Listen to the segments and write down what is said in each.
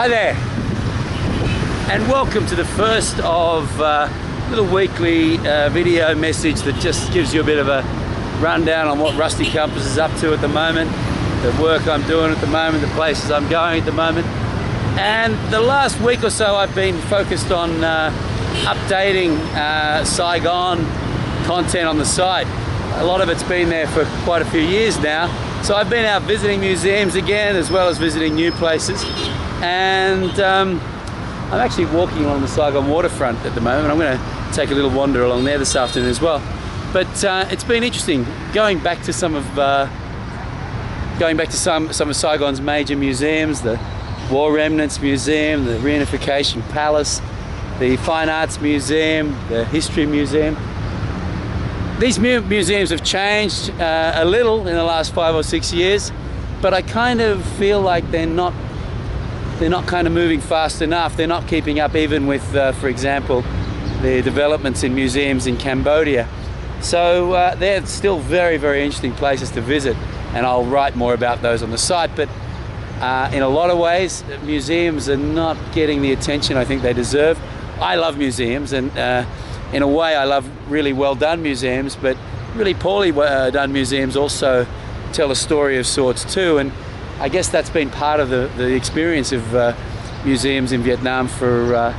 Hi there, and welcome to the first of little weekly video message that just gives you a bit of a rundown on what Rusty Compass is up to at the moment, the work I'm doing at the moment, the places I'm going at the moment. And the last week or so I've been focused on updating Saigon content on the site. A lot of it's been there for quite a few years now. So I've been out visiting museums again, as well as visiting new places. And I'm actually walking along the Saigon waterfront at the moment. I'm going to take a little wander along there this afternoon as well. But it's been interesting going back to some of Saigon's major museums: the War Remnants Museum, the Reunification Palace, the Fine Arts Museum, the History Museum. These museums have changed a little in the last 5 or 6 years, but I kind of feel like they're not kind of moving fast enough. They're not keeping up even with, for example, the developments in museums in Cambodia. So they're still very, very interesting places to visit, and I'll write more about those on the site. But in a lot of ways, museums are not getting the attention I think they deserve. I love museums, and in a way I love really well done museums, but really poorly done museums also tell a story of sorts too. And I guess that's been part of the experience of museums in Vietnam for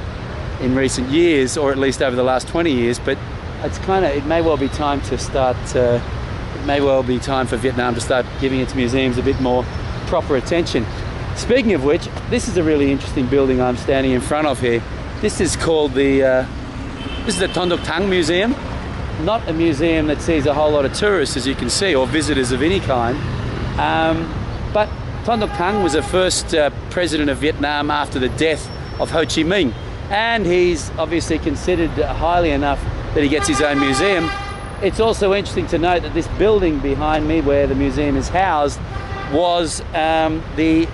in recent years, or at least over the last 20 years. But it may well be time to start, it may well be time for Vietnam to start giving its museums a bit more proper attention. Speaking of which, this is a really interesting building I'm standing in front of here. This is called the Ton Duc Thang Museum. Not a museum that sees a whole lot of tourists, as you can see, or visitors of any kind. But Ton Duc Thang was the first president of Vietnam after the death of Ho Chi Minh, and he's obviously considered highly enough that he gets his own museum. It's also interesting to note that this building behind me, where the museum is housed, was the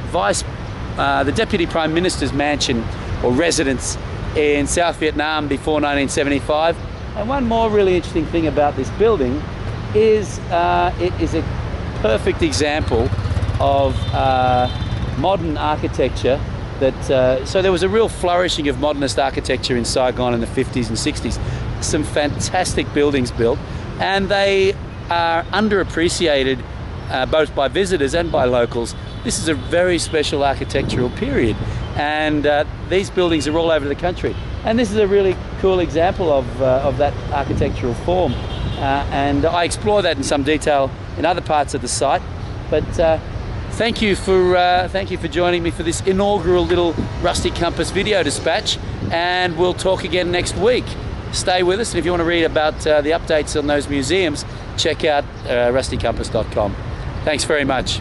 Deputy Prime Minister's mansion or residence in South Vietnam before 1975. And one more really interesting thing about this building is it is a perfect example of modern architecture. So there was a real flourishing of modernist architecture in Saigon in the 50s and 60s. Some fantastic buildings built, and they are underappreciated both by visitors and by locals. This is a very special architectural period, and these buildings are all over the country. And this is a really cool example of that architectural form. And I explore that in some detail in other parts of the site. But thank you for joining me for this inaugural little Rusty Compass video dispatch, and we'll talk again next week. Stay with us, and if you want to read about the updates on those museums, check out rustycompass.com. Thanks very much.